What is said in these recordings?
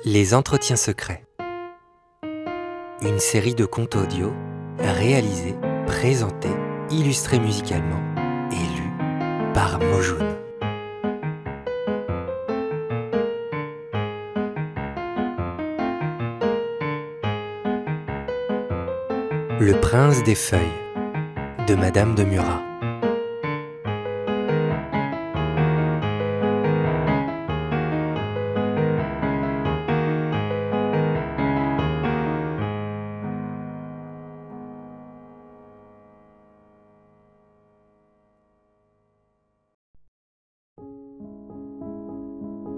Les entretiens secrets. Une série de contes audio réalisés, présentés, illustrés musicalement et lus par Mojoun. Le prince des feuilles de Madame de Murat.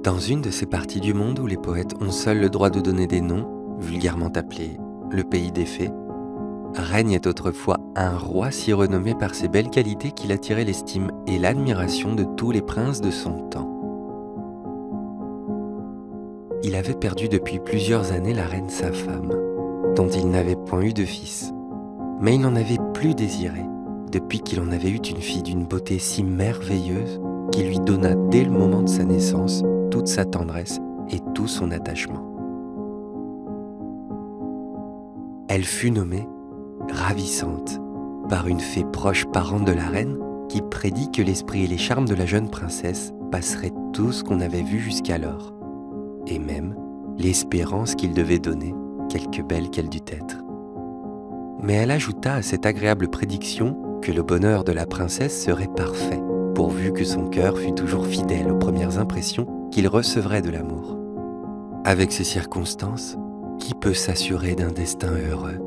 Dans une de ces parties du monde où les poètes ont seuls le droit de donner des noms, vulgairement appelés le pays des fées, régnait autrefois un roi si renommé par ses belles qualités qu'il attirait l'estime et l'admiration de tous les princes de son temps. Il avait perdu depuis plusieurs années la reine sa femme, dont il n'avait point eu de fils, mais il n'en avait plus désiré depuis qu'il en avait eu une fille d'une beauté si merveilleuse qui lui donna dès le moment de sa naissance toute sa tendresse et tout son attachement. Elle fut nommée Ravissante par une fée proche parente de la reine qui prédit que l'esprit et les charmes de la jeune princesse passeraient tout ce qu'on avait vu jusqu'alors, et même l'espérance qu'il devait donner, quelque belle qu'elle dût être. Mais elle ajouta à cette agréable prédiction que le bonheur de la princesse serait parfait, pourvu que son cœur fût toujours fidèle aux premières impressions qu'il recevrait de l'amour. Avec ces circonstances, qui peut s'assurer d'un destin heureux ?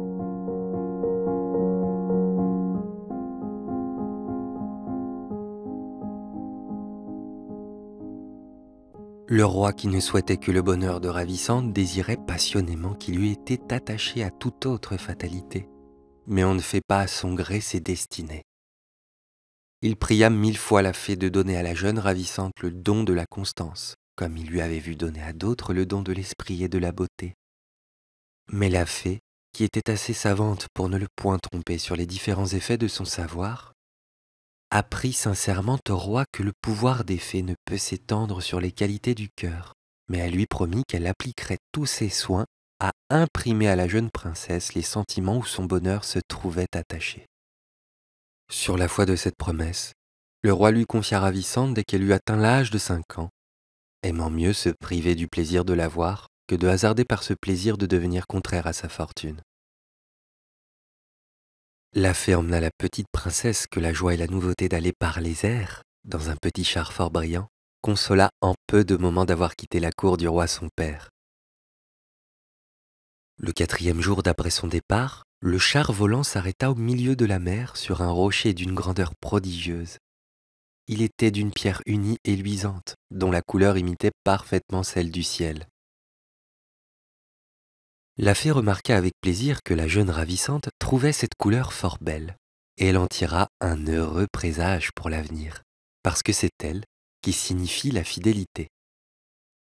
Le roi, qui ne souhaitait que le bonheur de Ravissante, désirait passionnément qu'il eût été attaché à toute autre fatalité. Mais on ne fait pas à son gré ses destinées. Il pria 1000 fois la fée de donner à la jeune Ravissante le don de la constance, comme il lui avait vu donner à d'autres le don de l'esprit et de la beauté. Mais la fée, qui était assez savante pour ne le point tromper sur les différents effets de son savoir, apprit sincèrement au roi que le pouvoir des fées ne peut s'étendre sur les qualités du cœur, mais elle lui promit qu'elle appliquerait tous ses soins à imprimer à la jeune princesse les sentiments où son bonheur se trouvait attaché. Sur la foi de cette promesse, le roi lui confia Ravissante dès qu'elle eut atteint l'âge de 5 ans, aimant mieux se priver du plaisir de la voir que de hasarder par ce plaisir de devenir contraire à sa fortune. La fée emmena la petite princesse que la joie et la nouveauté d'aller par les airs, dans un petit char fort brillant, consola en peu de moments d'avoir quitté la cour du roi son père. Le 4e jour d'après son départ, le char volant s'arrêta au milieu de la mer sur un rocher d'une grandeur prodigieuse. Il était d'une pierre unie et luisante, dont la couleur imitait parfaitement celle du ciel. La fée remarqua avec plaisir que la jeune Ravissante trouvait cette couleur fort belle, et elle en tira un heureux présage pour l'avenir, parce que c'est elle qui signifie la fidélité.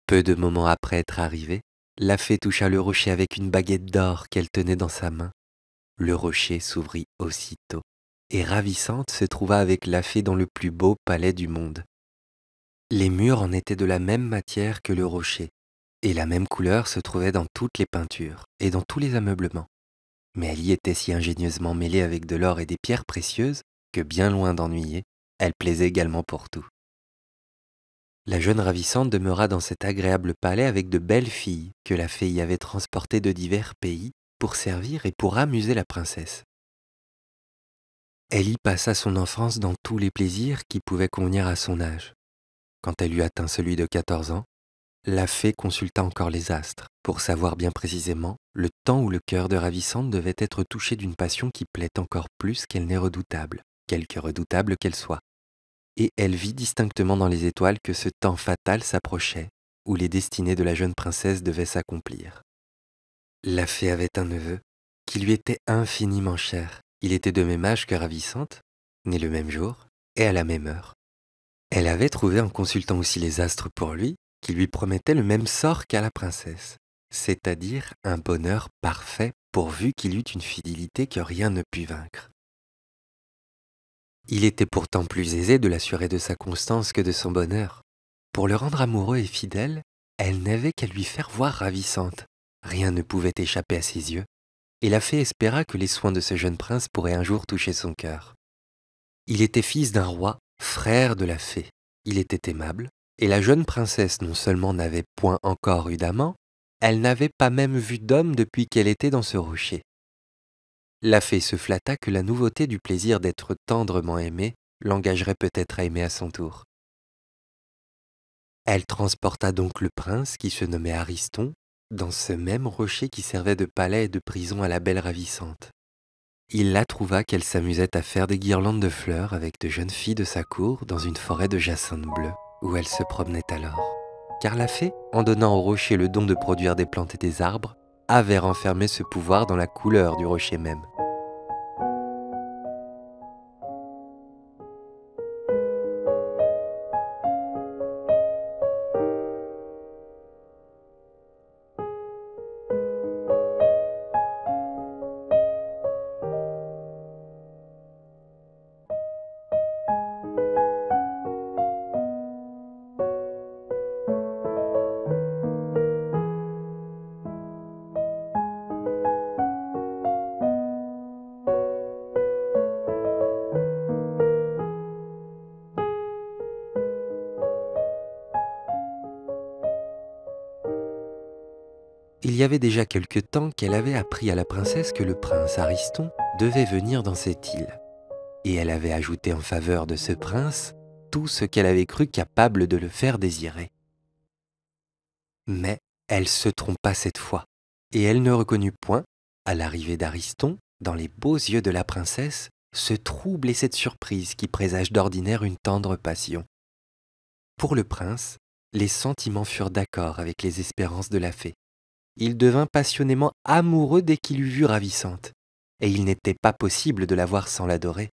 Peu de moments après être arrivée, la fée toucha le rocher avec une baguette d'or qu'elle tenait dans sa main. Le rocher s'ouvrit aussitôt, et Ravissante se trouva avec la fée dans le plus beau palais du monde. Les murs en étaient de la même matière que le rocher, et la même couleur se trouvait dans toutes les peintures et dans tous les ameublements. Mais elle y était si ingénieusement mêlée avec de l'or et des pierres précieuses que, bien loin d'ennuyer, elle plaisait également pour tout. La jeune Ravissante demeura dans cet agréable palais avec de belles filles que la fée y avait transportées de divers pays pour servir et pour amuser la princesse. Elle y passa son enfance dans tous les plaisirs qui pouvaient convenir à son âge. Quand elle eut atteint celui de 14 ans, la fée consulta encore les astres pour savoir bien précisément le temps où le cœur de Ravissante devait être touché d'une passion qui plaît encore plus qu'elle n'est redoutable, quelque redoutable qu'elle soit. Et elle vit distinctement dans les étoiles que ce temps fatal s'approchait, où les destinées de la jeune princesse devaient s'accomplir. La fée avait un neveu qui lui était infiniment cher. Il était de même âge que Ravissante, né le même jour et à la même heure. Elle avait trouvé en consultant aussi les astres pour lui, qui lui promettait le même sort qu'à la princesse, c'est-à-dire un bonheur parfait pourvu qu'il eût une fidélité que rien ne put vaincre. Il était pourtant plus aisé de l'assurer de sa constance que de son bonheur. Pour le rendre amoureux et fidèle, Elle n'avait qu'à lui faire voir ravissante. Rien ne pouvait échapper à ses yeux, et la fée espéra que les soins de ce jeune prince pourraient un jour toucher son cœur. Il était fils d'un roi, frère de la fée. Il était aimable, et la jeune princesse non seulement n'avait point encore eu d'amant, elle n'avait pas même vu d'homme depuis qu'elle était dans ce rocher. La fée se flatta que la nouveauté du plaisir d'être tendrement aimée l'engagerait peut-être à aimer à son tour. Elle transporta donc le prince, qui se nommait Ariston, dans ce même rocher qui servait de palais et de prison à la belle ravissante. Il la trouva qu'elle s'amusait à faire des guirlandes de fleurs avec de jeunes filles de sa cour dans une forêt de jacinthe bleue, où elle se promenait alors. Car la fée, en donnant au rocher le don de produire des plantes et des arbres, avait renfermé ce pouvoir dans la couleur du rocher même. Il y avait déjà quelque temps qu'elle avait appris à la princesse que le prince Ariston devait venir dans cette île. Et elle avait ajouté en faveur de ce prince tout ce qu'elle avait cru capable de le faire désirer. Mais elle se trompa cette fois, et elle ne reconnut point, à l'arrivée d'Ariston, dans les beaux yeux de la princesse, ce trouble et cette surprise qui présagent d'ordinaire une tendre passion. Pour le prince, les sentiments furent d'accord avec les espérances de la fée. Il devint passionnément amoureux dès qu'il eut vu ravissante, et il n'était pas possible de la voir sans l'adorer.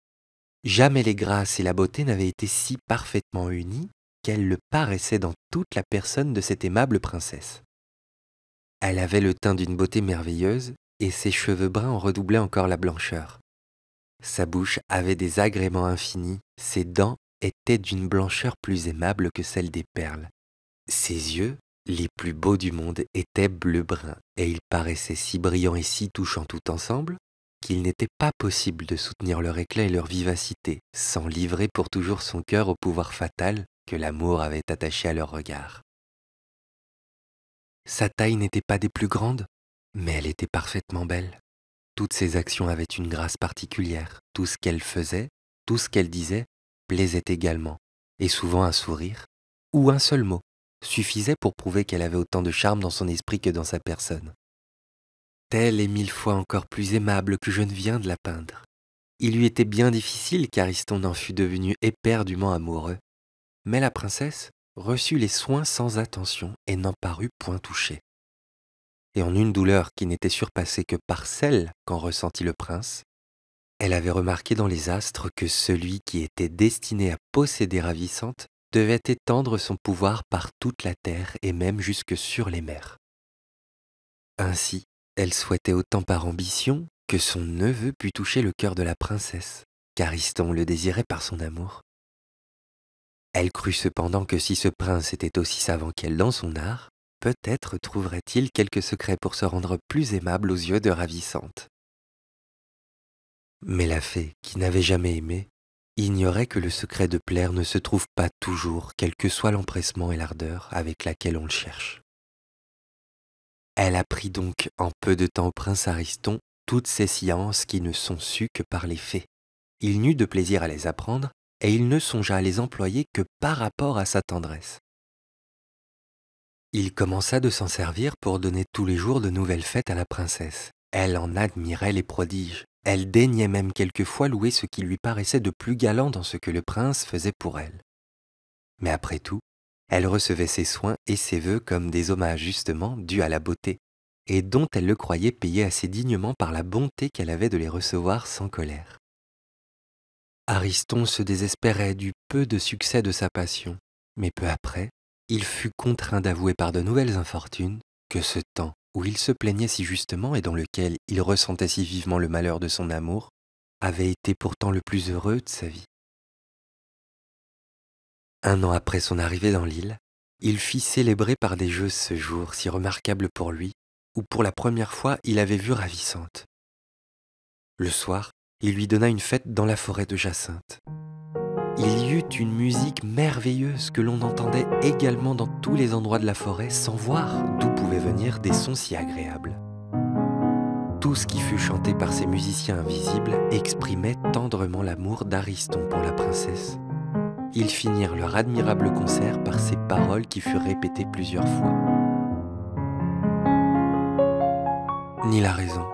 Jamais les grâces et la beauté n'avaient été si parfaitement unies qu'elle le paraissait dans toute la personne de cette aimable princesse. Elle avait le teint d'une beauté merveilleuse, et ses cheveux bruns en redoublaient encore la blancheur. Sa bouche avait des agréments infinis, ses dents étaient d'une blancheur plus aimable que celle des perles. Ses yeux, les plus beaux du monde, étaient bleu-brun, et ils paraissaient si brillants et si touchants tout ensemble, qu'il n'était pas possible de soutenir leur éclat et leur vivacité, sans livrer pour toujours son cœur au pouvoir fatal que l'amour avait attaché à leur regard. Sa taille n'était pas des plus grandes, mais elle était parfaitement belle. Toutes ses actions avaient une grâce particulière. Tout ce qu'elle faisait, tout ce qu'elle disait, plaisait également, et souvent un sourire, ou un seul mot, suffisait pour prouver qu'elle avait autant de charme dans son esprit que dans sa personne. Telle est 1000 fois encore plus aimable que je ne viens de la peindre. Il lui était bien difficile qu'Ariston en fût devenu éperdument amoureux, mais la princesse reçut les soins sans attention et n'en parut point touchée. Et en une douleur qui n'était surpassée que par celle qu'en ressentit le prince, elle avait remarqué dans les astres que celui qui était destiné à posséder Ravissante devait étendre son pouvoir par toute la terre et même jusque sur les mers. Ainsi, elle souhaitait autant par ambition que son neveu pût toucher le cœur de la princesse, qu'Ariston le désirait par son amour. Elle crut cependant que si ce prince était aussi savant qu'elle dans son art, peut-être trouverait-il quelque secret pour se rendre plus aimable aux yeux de Ravissante. Mais la fée, qui n'avait jamais aimé, ignorait que le secret de plaire ne se trouve pas toujours, quel que soit l'empressement et l'ardeur avec laquelle on le cherche. Elle apprit donc en peu de temps au prince Ariston toutes ces sciences qui ne sont sues que par les fées. Il n'eut de plaisir à les apprendre, et il ne songea à les employer que par rapport à sa tendresse. Il commença de s'en servir pour donner tous les jours de nouvelles fêtes à la princesse. Elle en admirait les prodiges. Elle daignait même quelquefois louer ce qui lui paraissait de plus galant dans ce que le prince faisait pour elle. Mais après tout, elle recevait ses soins et ses vœux comme des hommages justement dus à la beauté, et dont elle le croyait payé assez dignement par la bonté qu'elle avait de les recevoir sans colère. Ariston se désespérait du peu de succès de sa passion, mais peu après, il fut contraint d'avouer par de nouvelles infortunes que ce temps où il se plaignait si justement et dans lequel il ressentait si vivement le malheur de son amour avait été pourtant le plus heureux de sa vie. Un an après son arrivée dans l'île, Il fit célébrer par des jeux ce jour si remarquable pour lui, où pour la première fois il avait vu Ravissante. Le soir, il lui donna une fête dans la forêt de Jacinthe. Il y eut une musique merveilleuse que l'on entendait également dans tous les endroits de la forêt sans voir d'où pouvaient venir des sons si agréables. Tout ce qui fut chanté par ces musiciens invisibles exprimait tendrement l'amour d'Ariston pour la princesse. Ils finirent leur admirable concert par ces paroles qui furent répétées plusieurs fois. Ni la raison,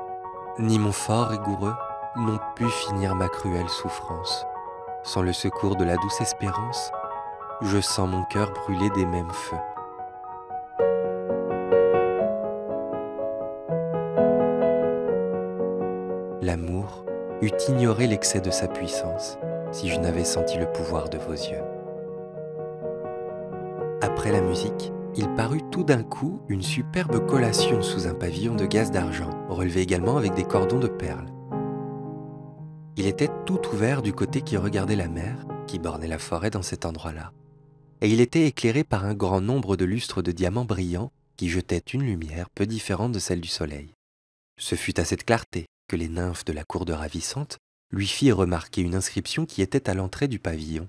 ni mon fort rigoureux n'ont pu finir ma cruelle souffrance. Sans le secours de la douce espérance, je sens mon cœur brûler des mêmes feux. L'amour eût ignoré l'excès de sa puissance si je n'avais senti le pouvoir de vos yeux. Après la musique, il parut tout d'un coup une superbe collation sous un pavillon de gaze d'argent, relevé également avec des cordons de perles. Il était tout ouvert du côté qui regardait la mer, qui bornait la forêt dans cet endroit-là. Et il était éclairé par un grand nombre de lustres de diamants brillants qui jetaient une lumière peu différente de celle du soleil. Ce fut à cette clarté que les nymphes de la cour de Ravissante lui firent remarquer une inscription qui était à l'entrée du pavillon,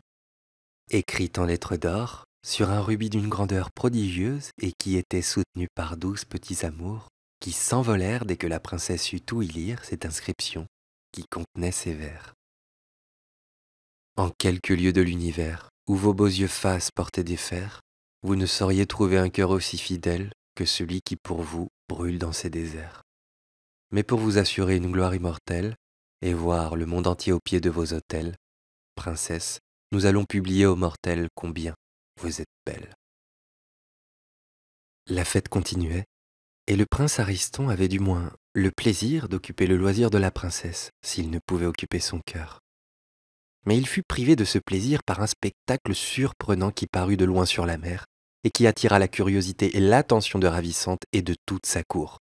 écrite en lettres d'or sur un rubis d'une grandeur prodigieuse et qui était soutenue par 12 petits amours qui s'envolèrent dès que la princesse eut tout y lire cette inscription qui contenait ces vers. En quelques lieues de l'univers, où vos beaux yeux faces portaient des fers, vous ne sauriez trouver un cœur aussi fidèle que celui qui pour vous brûle dans ces déserts. Mais pour vous assurer une gloire immortelle et voir le monde entier au pied de vos autels, princesse, nous allons publier aux mortels combien vous êtes belle. La fête continuait, et le prince Ariston avait du moins le plaisir d'occuper le loisir de la princesse, s'il ne pouvait occuper son cœur. Mais il fut privé de ce plaisir par un spectacle surprenant qui parut de loin sur la mer, et qui attira la curiosité et l'attention de Ravissante et de toute sa cour.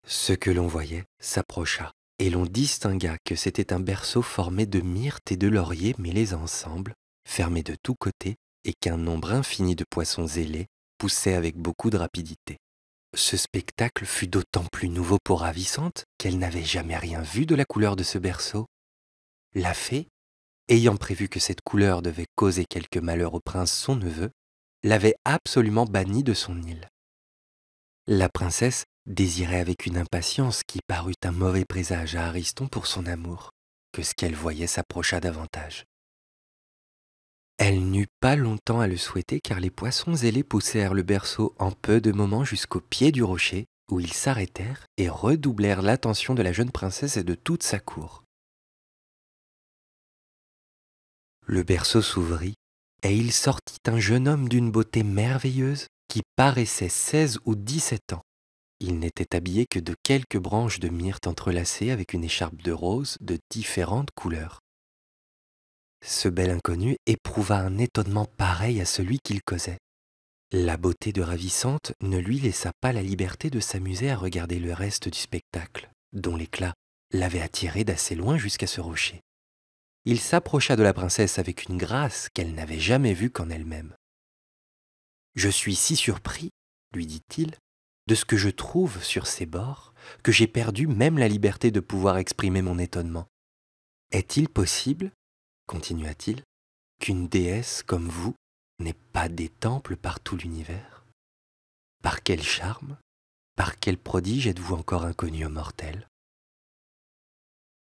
Ce que l'on voyait s'approcha, et l'on distingua que c'était un berceau formé de myrtes et de lauriers mêlés ensemble, fermé de tous côtés, et qu'un nombre infini de poissons ailés poussait avec beaucoup de rapidité. Ce spectacle fut d'autant plus nouveau pour Ravissante qu'elle n'avait jamais rien vu de la couleur de ce berceau. La fée, ayant prévu que cette couleur devait causer quelque malheur au prince son neveu, l'avait absolument bannie de son île. La princesse désirait avec une impatience qui parut un mauvais présage à Ariston pour son amour, que ce qu'elle voyait s'approcha davantage. Elle n'eut pas longtemps à le souhaiter car les poissons ailés poussèrent le berceau en peu de moments jusqu'au pied du rocher où ils s'arrêtèrent et redoublèrent l'attention de la jeune princesse et de toute sa cour. Le berceau s'ouvrit et il sortit un jeune homme d'une beauté merveilleuse qui paraissait 16 ou 17 ans. Il n'était habillé que de quelques branches de myrte entrelacées avec une écharpe de rose de différentes couleurs. Ce bel inconnu éprouva un étonnement pareil à celui qu'il causait. La beauté de Ravissante ne lui laissa pas la liberté de s'amuser à regarder le reste du spectacle, dont l'éclat l'avait attiré d'assez loin jusqu'à ce rocher. Il s'approcha de la princesse avec une grâce qu'elle n'avait jamais vue qu'en elle-même. « Je suis si surpris, lui dit-il, de ce que je trouve sur ces bords, que j'ai perdu même la liberté de pouvoir exprimer mon étonnement. Est-il possible, continua-t-il, qu'une déesse comme vous n'ait pas des temples par tout l'univers? Par quel charme, par quel prodige êtes-vous encore inconnu aux mortels?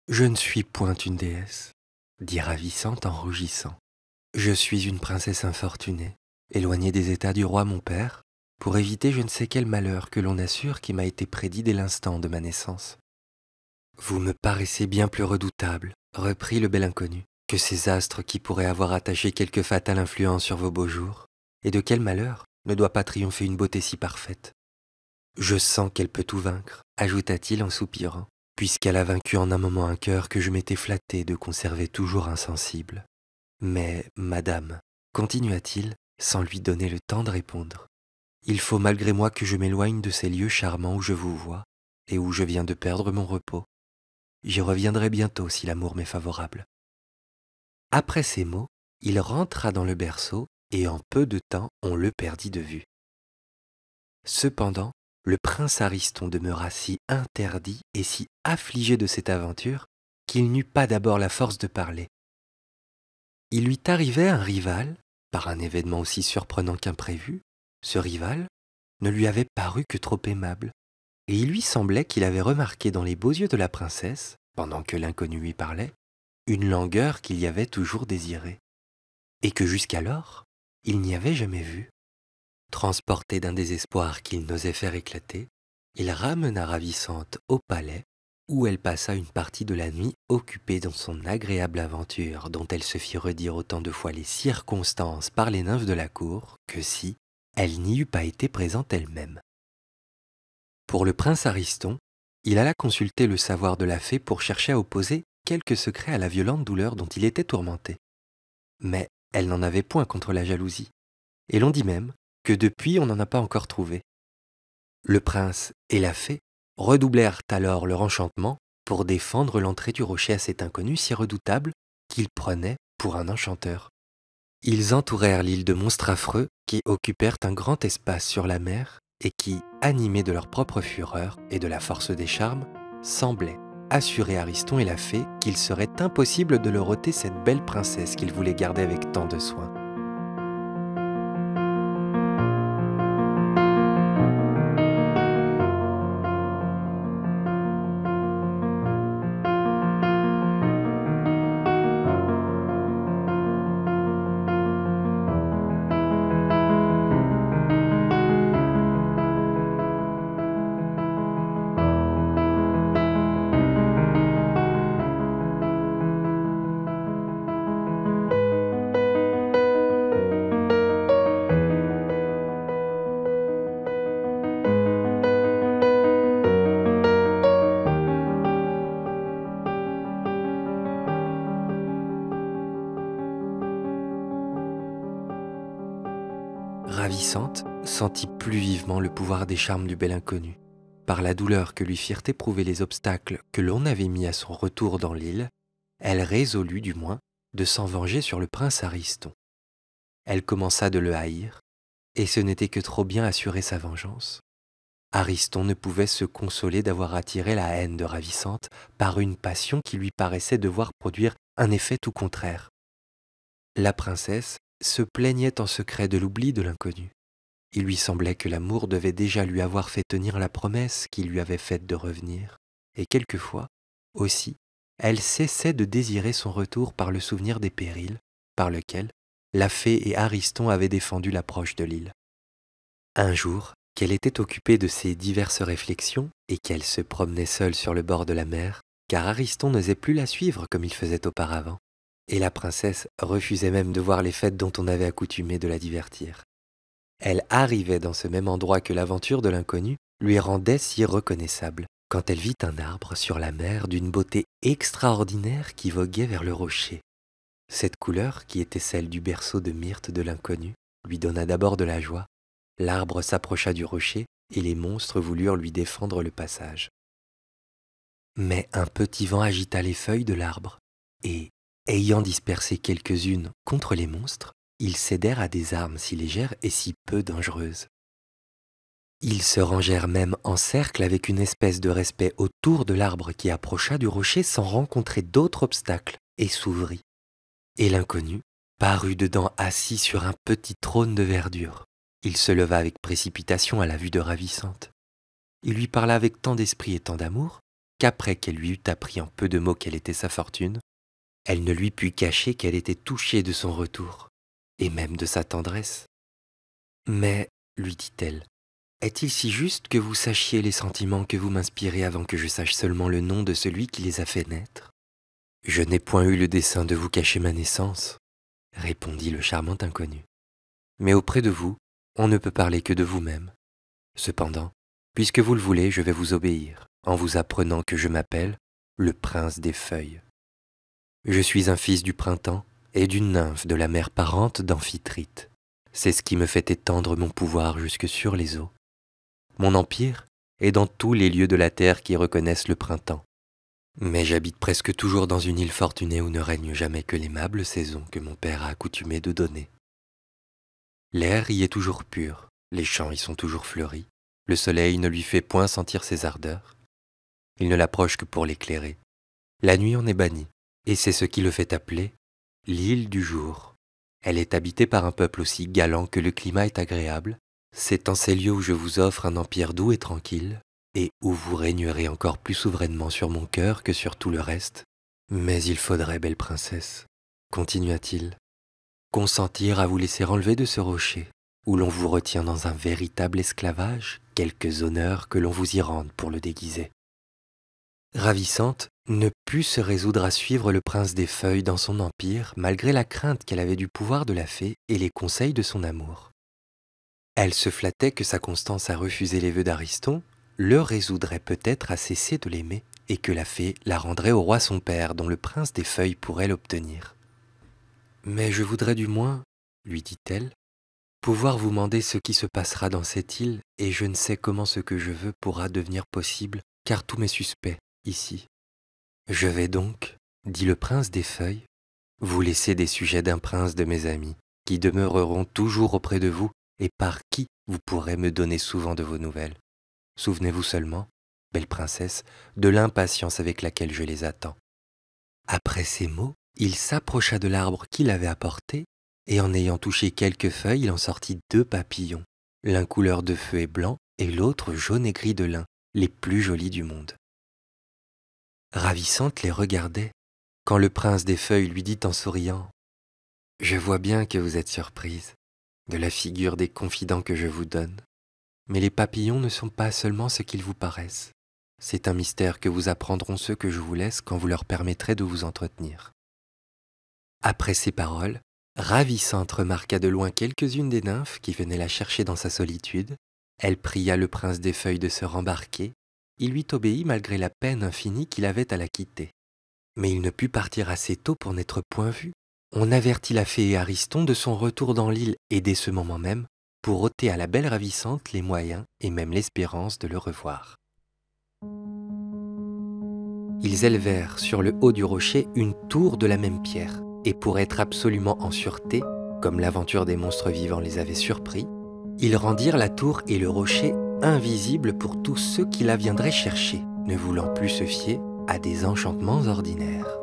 Je ne suis point une déesse, dit Ravissante en rougissant. Je suis une princesse infortunée, éloignée des états du roi mon père, pour éviter je ne sais quel malheur que l'on assure qui m'a été prédit dès l'instant de ma naissance. Vous me paraissez bien plus redoutable, reprit le bel inconnu, que ces astres qui pourraient avoir attaché quelque fatale influence sur vos beaux jours. Et de quel malheur ne doit pas triompher une beauté si parfaite? Je sens qu'elle peut tout vaincre, ajouta-t-il en soupirant, puisqu'elle a vaincu en un moment un cœur que je m'étais flatté de conserver toujours insensible. Mais, madame, continua-t-il, sans lui donner le temps de répondre, il faut malgré moi que je m'éloigne de ces lieux charmants où je vous vois et où je viens de perdre mon repos. J'y reviendrai bientôt si l'amour m'est favorable. Après ces mots, il rentra dans le berceau et en peu de temps on le perdit de vue. Cependant, le prince Ariston demeura si interdit et si affligé de cette aventure qu'il n'eut pas d'abord la force de parler. Il lui arrivait un rival, par un événement aussi surprenant qu'imprévu. Ce rival ne lui avait paru que trop aimable, et il lui semblait qu'il avait remarqué dans les beaux yeux de la princesse, pendant que l'inconnu lui parlait, une langueur qu'il y avait toujours désirée, et que jusqu'alors il n'y avait jamais vue. Transporté d'un désespoir qu'il n'osait faire éclater, il ramena Ravissante au palais, où elle passa une partie de la nuit occupée dans son agréable aventure, dont elle se fit redire autant de fois les circonstances par les nymphes de la cour que si elle n'y eût pas été présente elle-même. Pour le prince Ariston, il alla consulter le savoir de la fée pour chercher à opposer quelque secret à la violente douleur dont il était tourmenté. Mais elle n'en avait point contre la jalousie, et l'on dit même que depuis on n'en a pas encore trouvé. Le prince et la fée redoublèrent alors leur enchantement pour défendre l'entrée du rocher à cet inconnu si redoutable qu'ils prenaient pour un enchanteur. Ils entourèrent l'île de monstres affreux qui occupèrent un grand espace sur la mer et qui, animés de leur propre fureur et de la force des charmes, semblaient assurer Ariston et la fée qu'il serait impossible de leur ôter cette belle princesse qu'ils voulaient garder avec tant de soin. Ravissante sentit plus vivement le pouvoir des charmes du bel inconnu. Par la douleur que lui firent éprouver les obstacles que l'on avait mis à son retour dans l'île, elle résolut du moins de s'en venger sur le prince Ariston. Elle commença de le haïr, et ce n'était que trop bien assurer sa vengeance. Ariston ne pouvait se consoler d'avoir attiré la haine de Ravissante par une passion qui lui paraissait devoir produire un effet tout contraire. La princesse se plaignait en secret de l'oubli de l'inconnu. Il lui semblait que l'amour devait déjà lui avoir fait tenir la promesse qu'il lui avait faite de revenir, et quelquefois, aussi, elle cessait de désirer son retour par le souvenir des périls, par lesquels la fée et Ariston avaient défendu l'approche de l'île. Un jour, qu'elle était occupée de ces diverses réflexions et qu'elle se promenait seule sur le bord de la mer, car Ariston n'osait plus la suivre comme il faisait auparavant, et la princesse refusait même de voir les fêtes dont on avait accoutumé de la divertir. Elle arrivait dans ce même endroit que l'aventure de l'inconnu lui rendait si reconnaissable, quand elle vit un arbre sur la mer d'une beauté extraordinaire qui voguait vers le rocher. Cette couleur, qui était celle du berceau de myrte de l'inconnu, lui donna d'abord de la joie. L'arbre s'approcha du rocher et les monstres voulurent lui défendre le passage. Mais un petit vent agita les feuilles de l'arbre, et, ayant dispersé quelques-unes contre les monstres, ils cédèrent à des armes si légères et si peu dangereuses. Ils se rangèrent même en cercle avec une espèce de respect autour de l'arbre qui approcha du rocher sans rencontrer d'autre obstacle et s'ouvrit. Et l'inconnu parut dedans assis sur un petit trône de verdure. Il se leva avec précipitation à la vue de Ravissante. Il lui parla avec tant d'esprit et tant d'amour qu'après qu'elle lui eut appris en peu de mots quelle était sa fortune, elle ne lui put cacher qu'elle était touchée de son retour, et même de sa tendresse. « Mais, lui dit-elle, est-il si juste que vous sachiez les sentiments que vous m'inspirez avant que je sache seulement le nom de celui qui les a fait naître ? Je n'ai point eu le dessein de vous cacher ma naissance, répondit le charmant inconnu. Mais auprès de vous, on ne peut parler que de vous-même. Cependant, puisque vous le voulez, je vais vous obéir, en vous apprenant que je m'appelle le prince des feuilles. Je suis un fils du printemps et d'une nymphe de la mer parente d'Amphitrite. C'est ce qui me fait étendre mon pouvoir jusque sur les eaux. Mon empire est dans tous les lieux de la terre qui reconnaissent le printemps. Mais j'habite presque toujours dans une île fortunée où ne règne jamais que l'aimable saison que mon père a accoutumé de donner. L'air y est toujours pur, les champs y sont toujours fleuris, le soleil ne lui fait point sentir ses ardeurs. Il ne l'approche que pour l'éclairer. La nuit en est bannie, et c'est ce qui le fait appeler l'île du jour. Elle est habitée par un peuple aussi galant que le climat est agréable. C'est en ces lieux où je vous offre un empire doux et tranquille, et où vous régnerez encore plus souverainement sur mon cœur que sur tout le reste. Mais il faudrait, belle princesse, continua-t-il, consentir à vous laisser enlever de ce rocher, où l'on vous retient dans un véritable esclavage, quelques honneurs que l'on vous y rende pour le déguiser. Ravissante ne put se résoudre à suivre le prince des feuilles dans son empire, malgré la crainte qu'elle avait du pouvoir de la fée et les conseils de son amour. Elle se flattait que sa constance à refuser les vœux d'Ariston le résoudrait peut-être à cesser de l'aimer et que la fée la rendrait au roi son père, dont le prince des feuilles pourrait l'obtenir. « Mais je voudrais du moins, lui dit-elle, pouvoir vous demander ce qui se passera dans cette île, et je ne sais comment ce que je veux pourra devenir possible, car tout m'est suspect ici. Je vais donc, dit le prince des feuilles, vous laisser des sujets d'un prince de mes amis, qui demeureront toujours auprès de vous et par qui vous pourrez me donner souvent de vos nouvelles. Souvenez-vous seulement, belle princesse, de l'impatience avec laquelle je les attends. » Après ces mots, il s'approcha de l'arbre qu'il avait apporté, et en ayant touché quelques feuilles, il en sortit 2 papillons, l'un couleur de feu et blanc, et l'autre jaune et gris de lin, les plus jolis du monde. Ravissante les regardait, quand le prince des feuilles lui dit en souriant « Je vois bien que vous êtes surprise de la figure des confidents que je vous donne, mais les papillons ne sont pas seulement ce qu'ils vous paraissent. C'est un mystère que vous apprendront ceux que je vous laisse quand vous leur permettrez de vous entretenir. » Après ces paroles, Ravissante remarqua de loin quelques-unes des nymphes qui venaient la chercher dans sa solitude. Elle pria le prince des feuilles de se rembarquer. Il lui obéit malgré la peine infinie qu'il avait à la quitter. Mais il ne put partir assez tôt pour n'être point vu. On avertit la fée et Ariston de son retour dans l'île et dès ce moment même, pour ôter à la belle Ravissante les moyens et même l'espérance de le revoir. Ils élevèrent sur le haut du rocher une tour de la même pierre, et pour être absolument en sûreté, comme l'aventure des monstres vivants les avait surpris, ils rendirent la tour et le rocher invisibles pour tous ceux qui la viendraient chercher, ne voulant plus se fier à des enchantements ordinaires.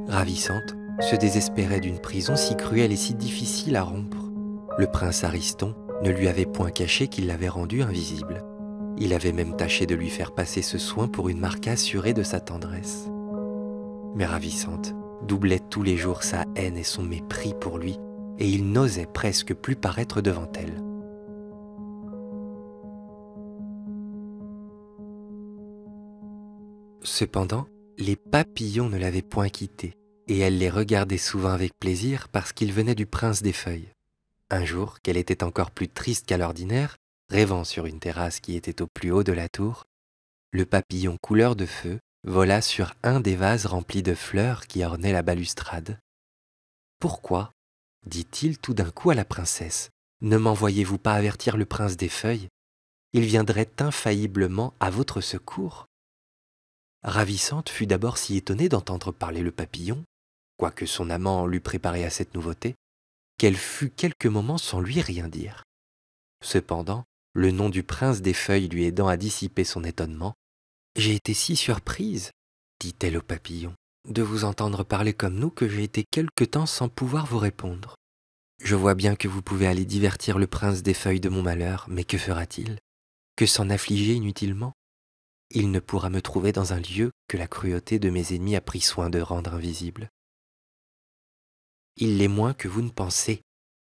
Ravissante se désespérait d'une prison si cruelle et si difficile à rompre. Le prince Ariston ne lui avait point caché qu'il l'avait rendue invisible. Il avait même tâché de lui faire passer ce soin pour une marque assurée de sa tendresse. Mais Ravissante doublait tous les jours sa haine et son mépris pour lui, et il n'osait presque plus paraître devant elle. Cependant, les papillons ne l'avaient point quittée, et elle les regardait souvent avec plaisir parce qu'ils venaient du prince des feuilles. Un jour, qu'elle était encore plus triste qu'à l'ordinaire, rêvant sur une terrasse qui était au plus haut de la tour, le papillon couleur de feu vola sur un des vases remplis de fleurs qui ornaient la balustrade. « Pourquoi, dit-il tout d'un coup à la princesse, ne m'envoyez-vous pas avertir le prince des feuilles? Il viendrait infailliblement à votre secours. » Ravissante fut d'abord si étonnée d'entendre parler le papillon, quoique son amant l'eût préparée à cette nouveauté, qu'elle fut quelques moments sans lui rien dire. Cependant, le nom du prince des feuilles lui aidant à dissiper son étonnement, « J'ai été si surprise, dit-elle au papillon, de vous entendre parler comme nous que j'ai été quelque temps sans pouvoir vous répondre. Je vois bien que vous pouvez aller divertir le prince des feuilles de mon malheur, mais que fera-t-il? Que s'en affliger inutilement? Il ne pourra me trouver dans un lieu que la cruauté de mes ennemis a pris soin de rendre invisible. » « Il l'est moins que vous ne pensez, »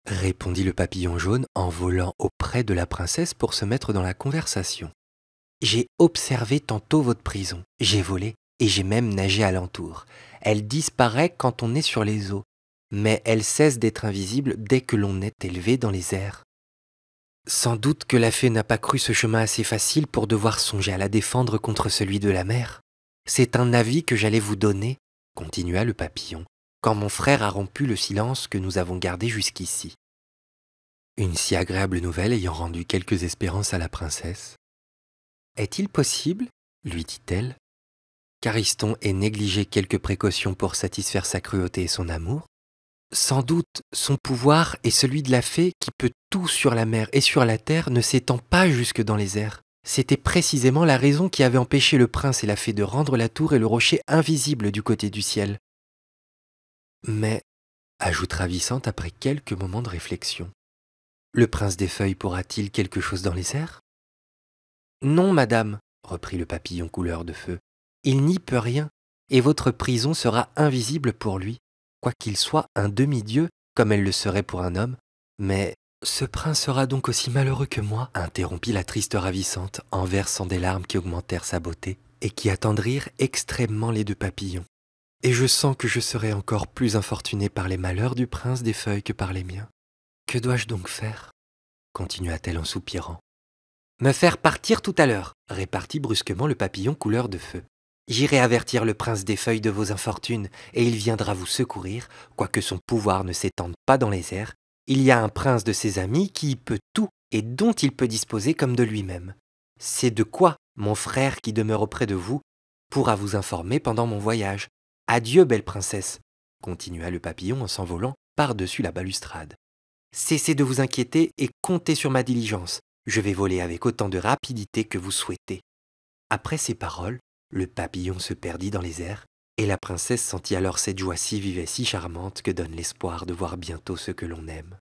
répondit le papillon jaune en volant auprès de la princesse pour se mettre dans la conversation. « J'ai observé tantôt votre prison, j'ai volé et j'ai même nagé alentour. Elle disparaît quand on est sur les eaux, mais elle cesse d'être invisible dès que l'on est élevé dans les airs. Sans doute que la fée n'a pas cru ce chemin assez facile pour devoir songer à la défendre contre celui de la mer. C'est un avis que j'allais vous donner, continua le papillon, quand mon frère a rompu le silence que nous avons gardé jusqu'ici. Une si agréable nouvelle ayant rendu quelques espérances à la princesse. Est-il possible, lui dit-elle, qu'Ariston ait négligé quelques précautions pour satisfaire sa cruauté et son amour? Sans doute son pouvoir est celui de la fée qui peut tout sur la mer et sur la terre ne s'étend pas jusque dans les airs. C'était précisément la raison qui avait empêché le prince et la fée de rendre la tour et le rocher invisibles du côté du ciel. Mais, ajoute Ravissante après quelques moments de réflexion, le prince des feuilles pourra-t-il quelque chose dans les airs? Non, madame, reprit le papillon couleur de feu, il n'y peut rien, et votre prison sera invisible pour lui, quoiqu'il soit un demi-dieu, comme elle le serait pour un homme. Mais ce prince sera donc aussi malheureux que moi, interrompit la triste Ravissante, en versant des larmes qui augmentèrent sa beauté, et qui attendrirent extrêmement les deux papillons. Et je sens que je serai encore plus infortunée par les malheurs du prince des feuilles que par les miens. Que dois-je donc faire? Continua-t-elle en soupirant. Me faire partir tout à l'heure, répartit brusquement le papillon couleur de feu. J'irai avertir le prince des feuilles de vos infortunes, et il viendra vous secourir, quoique son pouvoir ne s'étende pas dans les airs. Il y a un prince de ses amis qui y peut tout et dont il peut disposer comme de lui-même. C'est de quoi mon frère qui demeure auprès de vous pourra vous informer pendant mon voyage. Adieu, belle princesse, continua le papillon en s'envolant par-dessus la balustrade. Cessez de vous inquiéter et comptez sur ma diligence. Je vais voler avec autant de rapidité que vous souhaitez. Après ces paroles, le papillon se perdit dans les airs, et la princesse sentit alors cette joie si vive et si charmante que donne l'espoir de voir bientôt ce que l'on aime.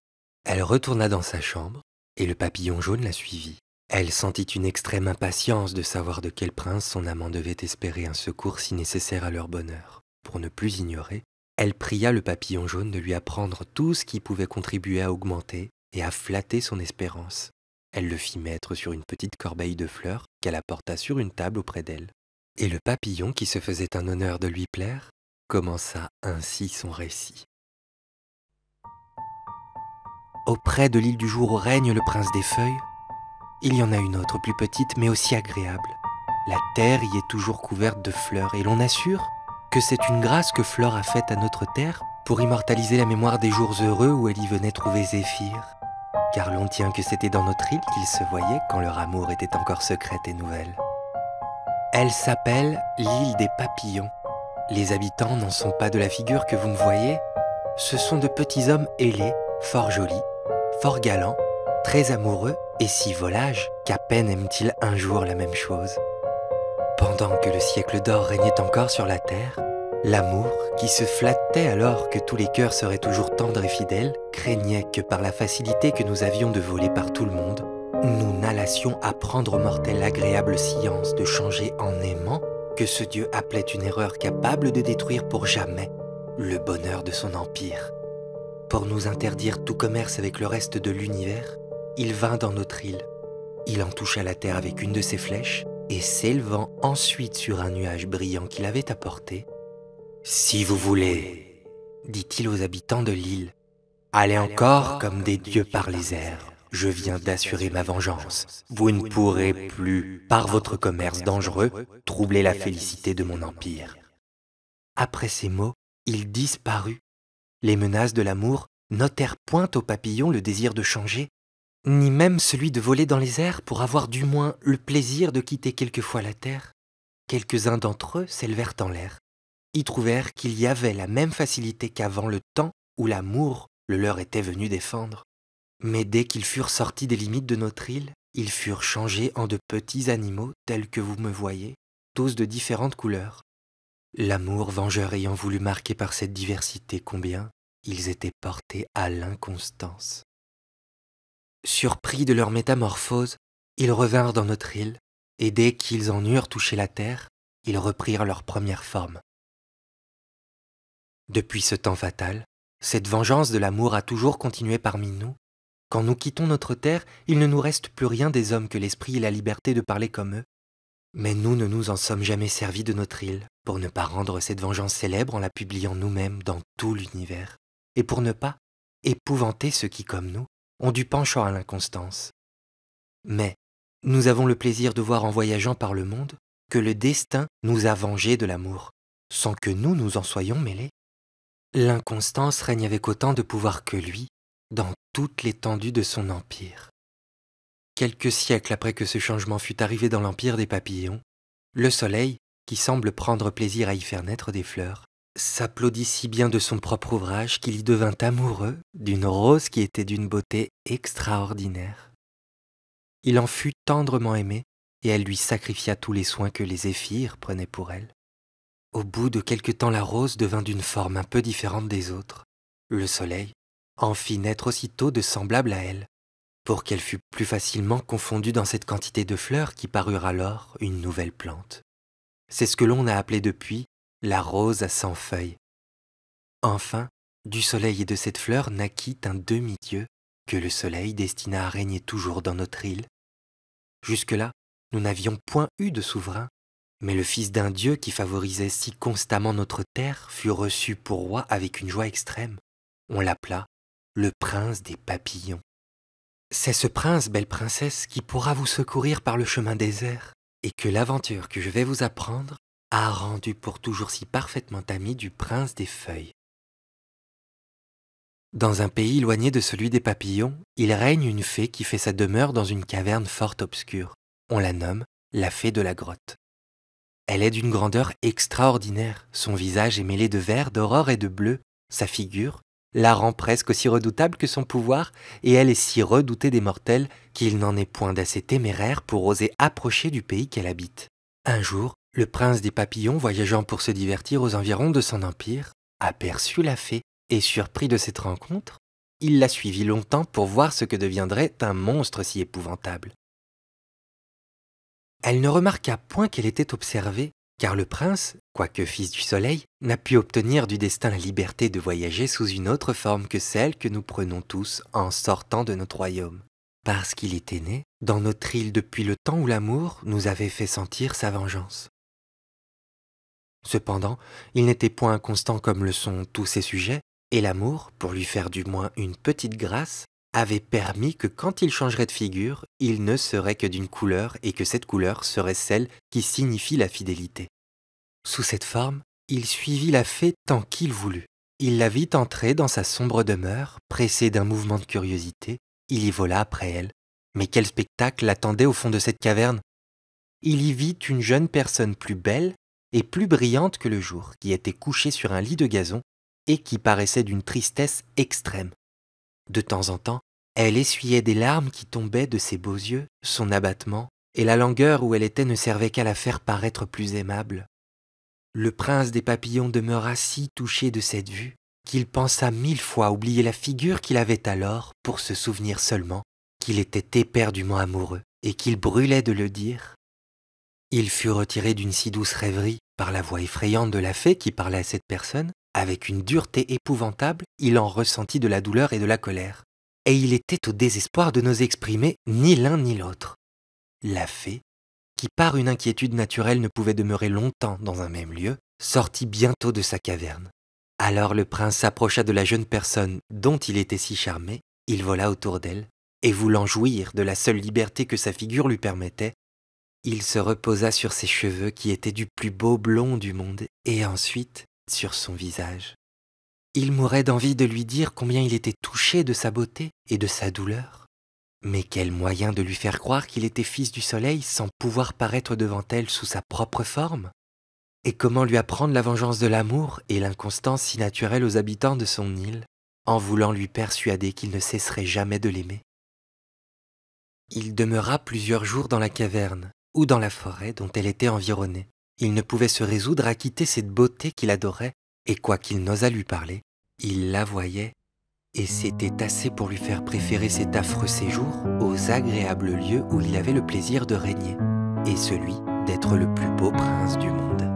Elle retourna dans sa chambre, et le papillon jaune la suivit. Elle sentit une extrême impatience de savoir de quel prince son amant devait espérer un secours si nécessaire à leur bonheur. Pour ne plus ignorer, elle pria le papillon jaune de lui apprendre tout ce qui pouvait contribuer à augmenter et à flatter son espérance. Elle le fit mettre sur une petite corbeille de fleurs qu'elle apporta sur une table auprès d'elle. Et le papillon, qui se faisait un honneur de lui plaire, commença ainsi son récit. Auprès de l'île du jour où règne le prince des feuilles, il y en a une autre plus petite mais aussi agréable. La terre y est toujours couverte de fleurs et l'on assure que c'est une grâce que Flore a faite à notre terre pour immortaliser la mémoire des jours heureux où elle y venait trouver Zéphyr. Car l'on tient que c'était dans notre île qu'ils se voyaient quand leur amour était encore secrète et nouvelle. Elle s'appelle l'île des papillons. Les habitants n'en sont pas de la figure que vous me voyez. Ce sont de petits hommes ailés, fort jolis, fort galants, très amoureux et si volages qu'à peine aiment-ils un jour la même chose. Pendant que le siècle d'or régnait encore sur la terre, l'amour, qui se flattait alors que tous les cœurs seraient toujours tendres et fidèles, craignait que par la facilité que nous avions de voler par tout le monde, nous n'allassions apprendre aux mortels l'agréable science de changer en aimant, que ce Dieu appelait une erreur capable de détruire pour jamais le bonheur de son empire. Pour nous interdire tout commerce avec le reste de l'univers, il vint dans notre île. Il en toucha la terre avec une de ses flèches, et s'élevant ensuite sur un nuage brillant qu'il avait apporté, « Si vous voulez, dit-il aux habitants de l'île, allez encore comme des dieux par les airs. Je viens d'assurer ma vengeance. Vous ne pourrez plus, par votre commerce dangereux, troubler la félicité de mon empire. » Après ces mots, il disparut. Les menaces de l'amour n'ôtèrent point au papillon le désir de changer, ni même celui de voler dans les airs pour avoir du moins le plaisir de quitter quelquefois la terre. Quelques-uns d'entre eux s'élevèrent en l'air, y trouvèrent qu'il y avait la même facilité qu'avant le temps où l'amour le leur était venu défendre. Mais dès qu'ils furent sortis des limites de notre île, ils furent changés en de petits animaux tels que vous me voyez, tous de différentes couleurs. L'amour vengeur ayant voulu marquer par cette diversité combien ils étaient portés à l'inconstance. Surpris de leur métamorphose, ils revinrent dans notre île, et dès qu'ils en eurent touché la terre, ils reprirent leur première forme. Depuis ce temps fatal, cette vengeance de l'amour a toujours continué parmi nous. Quand nous quittons notre terre, il ne nous reste plus rien des hommes que l'esprit et la liberté de parler comme eux. Mais nous ne nous en sommes jamais servis de notre île, pour ne pas rendre cette vengeance célèbre en la publiant nous-mêmes dans tout l'univers, et pour ne pas épouvanter ceux qui, comme nous, ont du penchant à l'inconstance. Mais nous avons le plaisir de voir en voyageant par le monde que le destin nous a vengés de l'amour, sans que nous nous en soyons mêlés. L'inconstance règne avec autant de pouvoir que lui, dans toute l'étendue de son empire. Quelques siècles après que ce changement fut arrivé dans l'empire des papillons, le soleil, qui semble prendre plaisir à y faire naître des fleurs, s'applaudit si bien de son propre ouvrage qu'il y devint amoureux d'une rose qui était d'une beauté extraordinaire. Il en fut tendrement aimé, et elle lui sacrifia tous les soins que les zéphyrs prenaient pour elle. Au bout de quelque temps, la rose devint d'une forme un peu différente des autres. Le soleil en fit naître aussitôt de semblables à elle, pour qu'elle fût plus facilement confondue dans cette quantité de fleurs qui parurent alors une nouvelle plante. C'est ce que l'on a appelé depuis la rose à 100 feuilles. Enfin, du soleil et de cette fleur naquit un demi-dieu que le soleil destina à régner toujours dans notre île. Jusque-là, nous n'avions point eu de souverain, mais le fils d'un dieu qui favorisait si constamment notre terre fut reçu pour roi avec une joie extrême. On l'appela le prince des papillons. C'est ce prince, belle princesse, qui pourra vous secourir par le chemin désert, et que l'aventure que je vais vous apprendre a rendu pour toujours si parfaitement ami du prince des feuilles. Dans un pays éloigné de celui des papillons, il règne une fée qui fait sa demeure dans une caverne fort obscure. On la nomme la fée de la grotte. Elle est d'une grandeur extraordinaire, son visage est mêlé de vert, d'aurore et de bleu, sa figure la rend presque aussi redoutable que son pouvoir, et elle est si redoutée des mortels qu'il n'en est point d'assez téméraire pour oser approcher du pays qu'elle habite. Un jour, le prince des papillons, voyageant pour se divertir aux environs de son empire, aperçut la fée, et surpris de cette rencontre, il la suivit longtemps pour voir ce que deviendrait un monstre si épouvantable. Elle ne remarqua point qu'elle était observée, car le prince, quoique fils du soleil, n'a pu obtenir du destin la liberté de voyager sous une autre forme que celle que nous prenons tous en sortant de notre royaume, parce qu'il était né dans notre île depuis le temps où l'amour nous avait fait sentir sa vengeance. Cependant, il n'était point inconstant comme le sont tous ses sujets, et l'amour, pour lui faire du moins une petite grâce, avait permis que quand il changerait de figure, il ne serait que d'une couleur et que cette couleur serait celle qui signifie la fidélité. Sous cette forme, il suivit la fée tant qu'il voulut. Il la vit entrer dans sa sombre demeure, pressé d'un mouvement de curiosité, il y vola après elle. Mais quel spectacle l'attendait au fond de cette caverne! Il y vit une jeune personne plus belle et plus brillante que le jour, qui était couchée sur un lit de gazon et qui paraissait d'une tristesse extrême. De temps en temps, elle essuyait des larmes qui tombaient de ses beaux yeux, son abattement, et la langueur où elle était ne servait qu'à la faire paraître plus aimable. Le prince des papillons demeura si touché de cette vue qu'il pensa 1000 fois oublier la figure qu'il avait alors pour se souvenir seulement qu'il était éperdument amoureux et qu'il brûlait de le dire. Il fut retiré d'une si douce rêverie par la voix effrayante de la fée qui parlait à cette personne. Avec une dureté épouvantable, il en ressentit de la douleur et de la colère. Et il était au désespoir de n'oser exprimer ni l'un ni l'autre. La fée, qui par une inquiétude naturelle ne pouvait demeurer longtemps dans un même lieu, sortit bientôt de sa caverne. Alors le prince s'approcha de la jeune personne dont il était si charmé, il vola autour d'elle, et voulant jouir de la seule liberté que sa figure lui permettait, il se reposa sur ses cheveux qui étaient du plus beau blond du monde, et ensuite sur son visage. Il mourait d'envie de lui dire combien il était touché de sa beauté et de sa douleur. Mais quel moyen de lui faire croire qu'il était fils du soleil sans pouvoir paraître devant elle sous sa propre forme? Et comment lui apprendre la vengeance de l'amour et l'inconstance si naturelle aux habitants de son île, en voulant lui persuader qu'il ne cesserait jamais de l'aimer? Il demeura plusieurs jours dans la caverne, ou dans la forêt dont elle était environnée. Il ne pouvait se résoudre à quitter cette beauté qu'il adorait, et quoiqu'il n'osât lui parler, il la voyait, et c'était assez pour lui faire préférer cet affreux séjour aux agréables lieux où il avait le plaisir de régner, et celui d'être le plus beau prince du monde.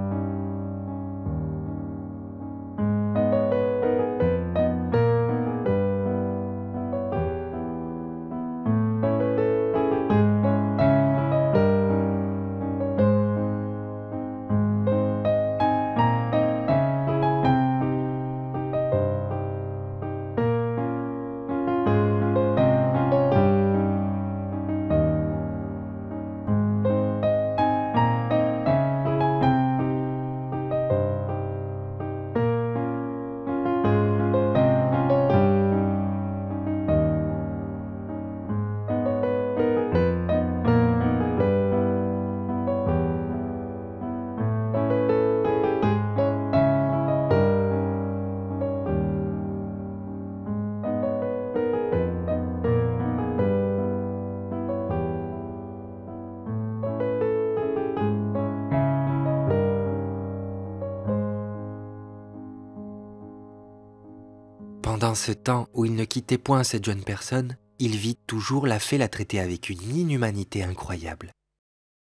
Pendant ce temps où il ne quittait point cette jeune personne, il vit toujours la fée la traiter avec une inhumanité incroyable.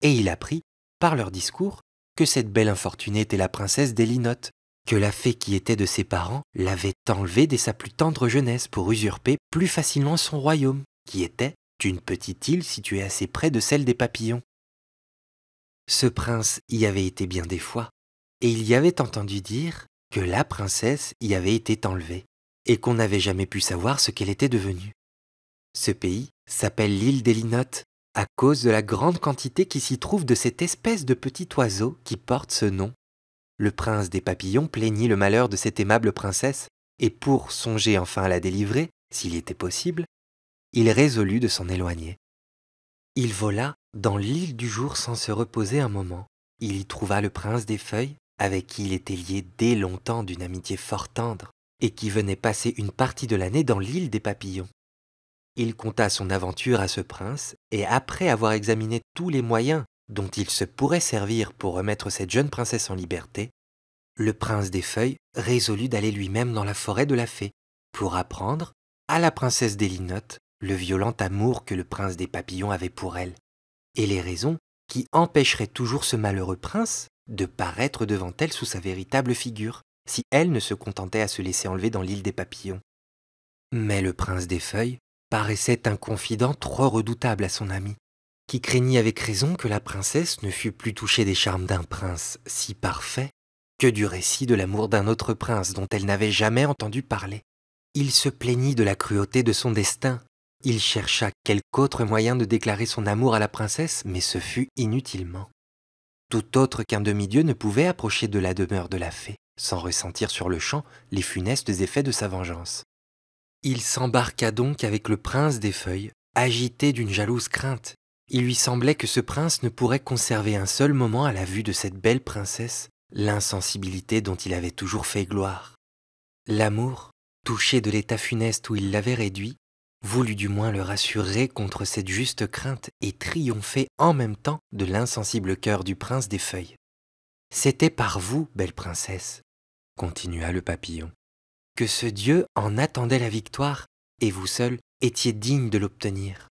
Et il apprit, par leur discours, que cette belle infortunée était la princesse des Linottes, que la fée qui était de ses parents l'avait enlevée dès sa plus tendre jeunesse pour usurper plus facilement son royaume, qui était une petite île située assez près de celle des papillons. Ce prince y avait été bien des fois, et il y avait entendu dire que la princesse y avait été enlevée, et qu'on n'avait jamais pu savoir ce qu'elle était devenue. Ce pays s'appelle l'île des Linottes, à cause de la grande quantité qui s'y trouve de cette espèce de petit oiseau qui porte ce nom. Le prince des papillons plaignit le malheur de cette aimable princesse, et pour songer enfin à la délivrer, s'il était possible, il résolut de s'en éloigner. Il vola dans l'île du jour sans se reposer un moment. Il y trouva le prince des feuilles, avec qui il était lié dès longtemps d'une amitié fort tendre, et qui venait passer une partie de l'année dans l'île des papillons. Il conta son aventure à ce prince, et après avoir examiné tous les moyens dont il se pourrait servir pour remettre cette jeune princesse en liberté, le prince des feuilles résolut d'aller lui-même dans la forêt de la fée, pour apprendre à la princesse des Linottes le violent amour que le prince des papillons avait pour elle, et les raisons qui empêcheraient toujours ce malheureux prince de paraître devant elle sous sa véritable figure, si elle ne se contentait à se laisser enlever dans l'île des papillons. Mais le prince des feuilles paraissait un confident trop redoutable à son ami, qui craignit avec raison que la princesse ne fût plus touchée des charmes d'un prince si parfait que du récit de l'amour d'un autre prince dont elle n'avait jamais entendu parler. Il se plaignit de la cruauté de son destin. Il chercha quelque autre moyen de déclarer son amour à la princesse, mais ce fut inutilement. Tout autre qu'un demi-dieu ne pouvait approcher de la demeure de la fée, sans ressentir sur le champ les funestes effets de sa vengeance. Il s'embarqua donc avec le prince des feuilles, agité d'une jalouse crainte. Il lui semblait que ce prince ne pourrait conserver un seul moment à la vue de cette belle princesse l'insensibilité dont il avait toujours fait gloire. L'amour, touché de l'état funeste où il l'avait réduit, voulut du moins le rassurer contre cette juste crainte et triompher en même temps de l'insensible cœur du prince des feuilles. « C'était par vous, belle princesse, continua le papillon, que ce Dieu en attendait la victoire, et vous seul étiez digne de l'obtenir. »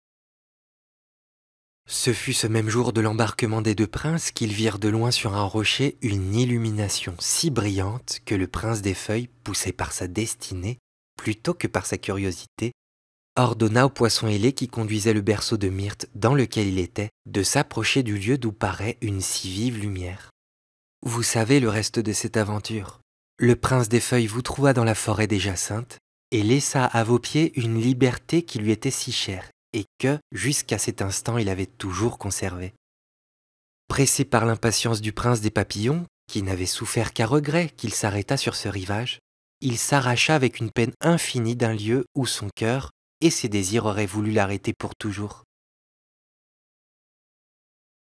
Ce fut ce même jour de l'embarquement des deux princes qu'ils virent de loin sur un rocher une illumination si brillante que le prince des feuilles, poussé par sa destinée, plutôt que par sa curiosité, ordonna au poisson ailé qui conduisait le berceau de myrte dans lequel il était de s'approcher du lieu d'où paraît une si vive lumière. Vous savez le reste de cette aventure. Le prince des feuilles vous trouva dans la forêt des jacinthes et laissa à vos pieds une liberté qui lui était si chère et que, jusqu'à cet instant, il avait toujours conservée. Pressé par l'impatience du prince des papillons, qui n'avait souffert qu'à regret qu'il s'arrêtât sur ce rivage, il s'arracha avec une peine infinie d'un lieu où son cœur et ses désirs auraient voulu l'arrêter pour toujours.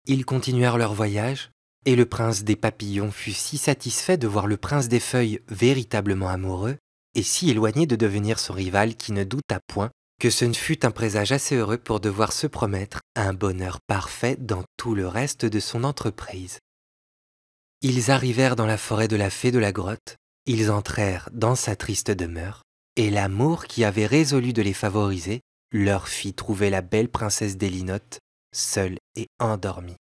Ils continuèrent leur voyage, et le prince des papillons fut si satisfait de voir le prince des feuilles véritablement amoureux, et si éloigné de devenir son rival qui ne douta point que ce ne fut un présage assez heureux pour devoir se promettre un bonheur parfait dans tout le reste de son entreprise. Ils arrivèrent dans la forêt de la fée de la grotte, ils entrèrent dans sa triste demeure, et l'amour qui avait résolu de les favoriser leur fit trouver la belle princesse des Linottes, seule et endormie.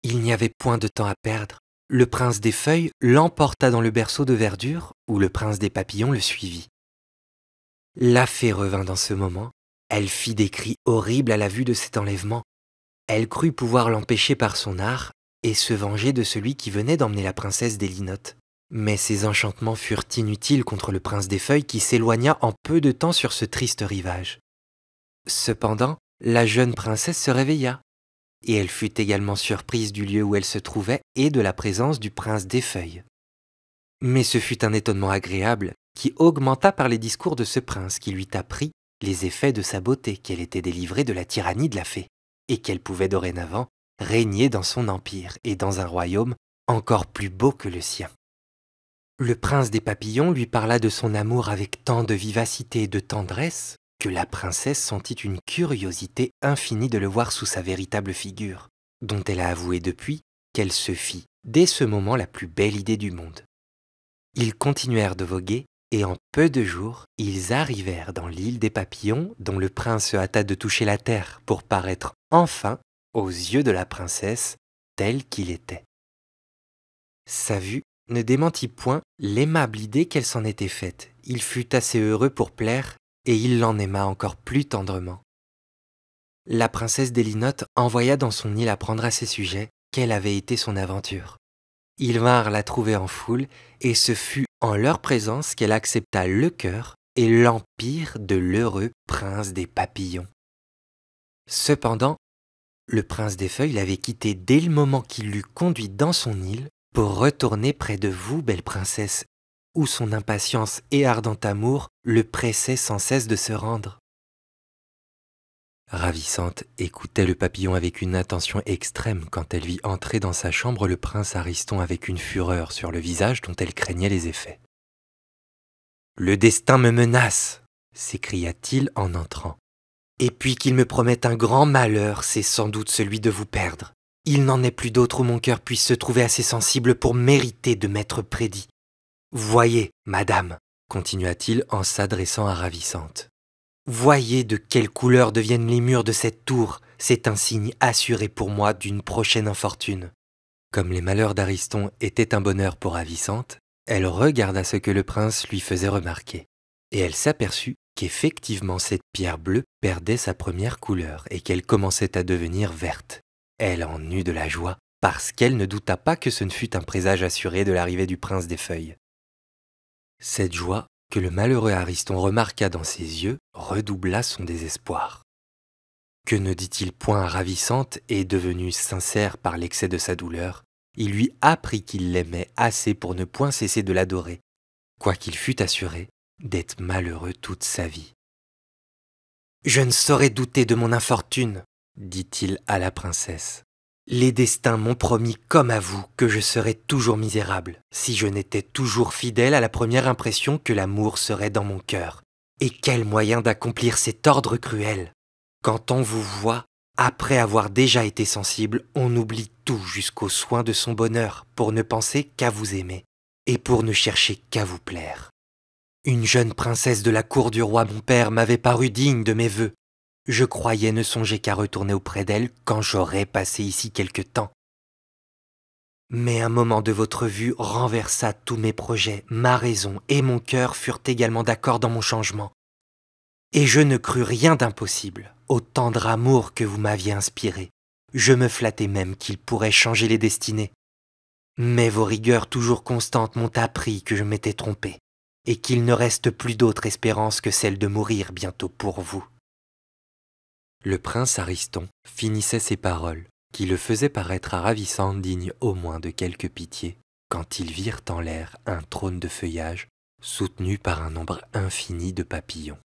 Il n'y avait point de temps à perdre. Le prince des feuilles l'emporta dans le berceau de verdure où le prince des papillons le suivit. La fée revint dans ce moment. Elle fit des cris horribles à la vue de cet enlèvement. Elle crut pouvoir l'empêcher par son art et se venger de celui qui venait d'emmener la princesse des Linottes. Mais ses enchantements furent inutiles contre le prince des feuilles qui s'éloigna en peu de temps sur ce triste rivage. Cependant, la jeune princesse se réveilla, et elle fut également surprise du lieu où elle se trouvait et de la présence du prince des feuilles. Mais ce fut un étonnement agréable qui augmenta par les discours de ce prince qui lui apprit les effets de sa beauté, qu'elle était délivrée de la tyrannie de la fée, et qu'elle pouvait dorénavant régner dans son empire et dans un royaume encore plus beau que le sien. Le prince des papillons lui parla de son amour avec tant de vivacité et de tendresse que la princesse sentit une curiosité infinie de le voir sous sa véritable figure, dont elle a avoué depuis qu'elle se fit dès ce moment la plus belle idée du monde. Ils continuèrent de voguer et en peu de jours, ils arrivèrent dans l'île des papillons dont le prince se hâta de toucher la terre pour paraître enfin, aux yeux de la princesse, tel qu'il était. Sa vue ne démentit point l'aimable idée qu'elle s'en était faite. Il fut assez heureux pour plaire, et il l'en aima encore plus tendrement. La princesse des Linottes envoya dans son île apprendre à ses sujets quelle avait été son aventure. Ils vinrent la trouver en foule, et ce fut en leur présence qu'elle accepta le cœur et l'empire de l'heureux prince des papillons. Cependant, le prince des feuilles l'avait quittée dès le moment qu'il l'eut conduite dans son île pour retourner près de vous, belle princesse, où son impatience et ardent amour le pressaient sans cesse de se rendre. Ravissante écoutait le papillon avec une attention extrême quand elle vit entrer dans sa chambre le prince Ariston avec une fureur sur le visage dont elle craignait les effets. « Le destin me menace !» s'écria-t-il en entrant. « Et puis qu'il me promette un grand malheur, c'est sans doute celui de vous perdre. Il n'en est plus d'autre où mon cœur puisse se trouver assez sensible pour mériter de m'être prédit. Voyez, madame, continua-t-il en s'adressant à Ravissante. Voyez de quelle couleur deviennent les murs de cette tour, c'est un signe assuré pour moi d'une prochaine infortune. » Comme les malheurs d'Ariston étaient un bonheur pour Ravissante, elle regarda ce que le prince lui faisait remarquer, et elle s'aperçut qu'effectivement cette pierre bleue perdait sa première couleur et qu'elle commençait à devenir verte. Elle en eut de la joie, parce qu'elle ne douta pas que ce ne fût un présage assuré de l'arrivée du prince des feuilles. Cette joie que le malheureux Ariston remarqua dans ses yeux redoubla son désespoir. Que ne dit-il point à Ravissante et devenu sincère par l'excès de sa douleur, il lui apprit qu'il l'aimait assez pour ne point cesser de l'adorer, quoiqu'il fût assuré d'être malheureux toute sa vie. « Je ne saurais douter de mon infortune, » dit-il à la princesse. « Les destins m'ont promis comme à vous que je serais toujours misérable, si je n'étais toujours fidèle à la première impression que l'amour serait dans mon cœur. Et quel moyen d'accomplir cet ordre cruel! Quand on vous voit, après avoir déjà été sensible, on oublie tout jusqu'aux soins de son bonheur pour ne penser qu'à vous aimer, et pour ne chercher qu'à vous plaire. Une jeune princesse de la cour du roi mon père m'avait paru digne de mes vœux. Je croyais ne songer qu'à retourner auprès d'elle quand j'aurais passé ici quelque temps. Mais un moment de votre vue renversa tous mes projets, ma raison et mon cœur furent également d'accord dans mon changement. Et je ne crus rien d'impossible, au tendre amour que vous m'aviez inspiré. Je me flattais même qu'il pourrait changer les destinées. Mais vos rigueurs toujours constantes m'ont appris que je m'étais trompé, et qu'il ne reste plus d'autre espérance que celle de mourir bientôt pour vous. » Le prince Ariston finissait ces paroles, qui le faisaient paraître à Ravissante digne au moins de quelque pitié, quand ils virent en l'air un trône de feuillage soutenu par un nombre infini de papillons.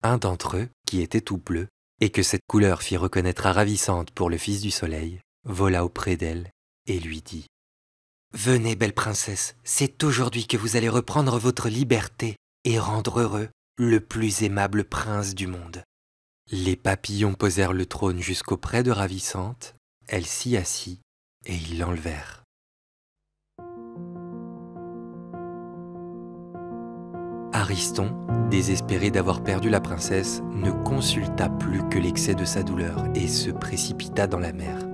Un d'entre eux, qui était tout bleu, et que cette couleur fit reconnaître à Ravissante pour le fils du soleil, vola auprès d'elle et lui dit « Venez, belle princesse, c'est aujourd'hui que vous allez reprendre votre liberté et rendre heureux le plus aimable prince du monde. » Les papillons posèrent le trône jusqu'auprès de Ravissante, elle s'y assit et ils l'enlevèrent. Ariston, désespéré d'avoir perdu la princesse, ne consulta plus que l'excès de sa douleur et se précipita dans la mer.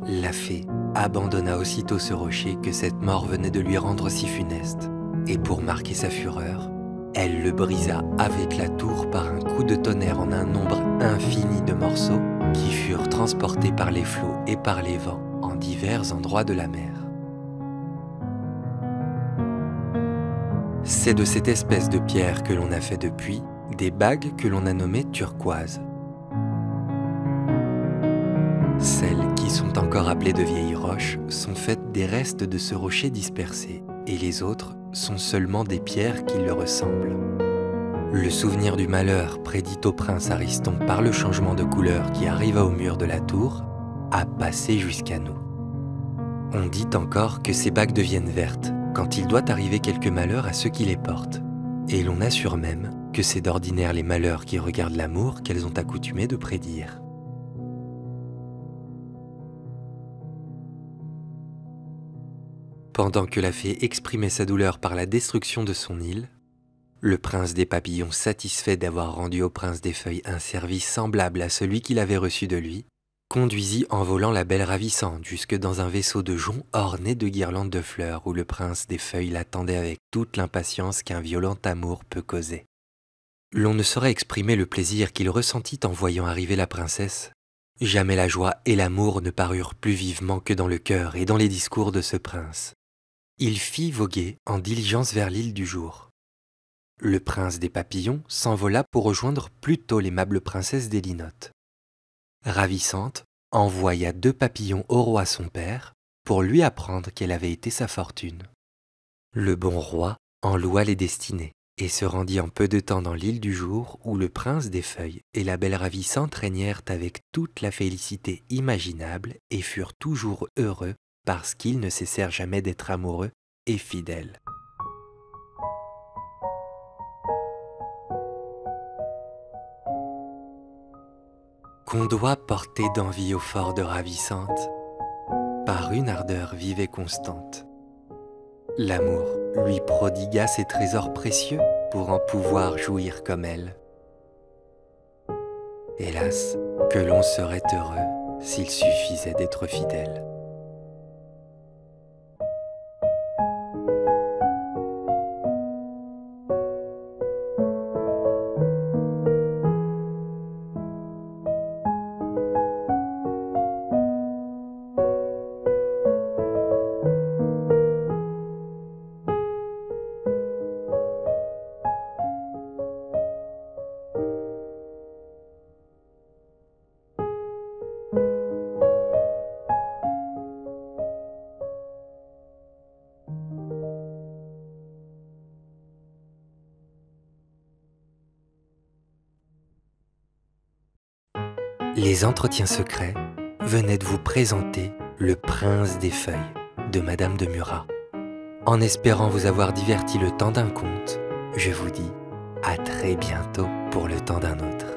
La fée abandonna aussitôt ce rocher que cette mort venait de lui rendre si funeste, et pour marquer sa fureur, elle le brisa avec la tour par un coup de tonnerre en un nombre infini de morceaux qui furent transportés par les flots et par les vents en divers endroits de la mer. C'est de cette espèce de pierre que l'on a fait depuis des bagues que l'on a nommées turquoises. Celles qui sont encore appelées de vieilles roches sont faites des restes de ce rocher dispersé, et les autres sont seulement des pierres qui le ressemblent. Le souvenir du malheur prédit au prince Ariston par le changement de couleur qui arriva au mur de la tour a passé jusqu'à nous. On dit encore que ces bagues deviennent vertes quand il doit arriver quelque malheur à ceux qui les portent, et l'on assure même que c'est d'ordinaire les malheurs qui regardent l'amour qu'elles ont accoutumé de prédire. Pendant que la fée exprimait sa douleur par la destruction de son île, le prince des papillons, satisfait d'avoir rendu au prince des feuilles un service semblable à celui qu'il avait reçu de lui, conduisit en volant la belle ravissante jusque dans un vaisseau de jonc orné de guirlandes de fleurs où le prince des feuilles l'attendait avec toute l'impatience qu'un violent amour peut causer. L'on ne saurait exprimer le plaisir qu'il ressentit en voyant arriver la princesse. Jamais la joie et l'amour ne parurent plus vivement que dans le cœur et dans les discours de ce prince. Il fit voguer en diligence vers l'île du jour. Le prince des papillons s'envola pour rejoindre plus tôt l'aimable princesse des linottes. Ravissante envoya 2 papillons au roi son père pour lui apprendre quelle avait été sa fortune. Le bon roi en loua les destinées et se rendit en peu de temps dans l'île du jour où le prince des feuilles et la belle ravissante régnèrent avec toute la félicité imaginable et furent toujours heureux parce qu'ils ne cessèrent jamais d'être amoureux et fidèles. Qu'on doit porter d'envie au fort de ravissante par une ardeur vive et constante. L'amour lui prodigua ses trésors précieux pour en pouvoir jouir comme elle. Hélas, que l'on serait heureux s'il suffisait d'être fidèle. Les entretiens secrets venaient de vous présenter Le Prince des Feuilles de Madame de Murat. En espérant vous avoir diverti le temps d'un conte, je vous dis à très bientôt pour le temps d'un autre.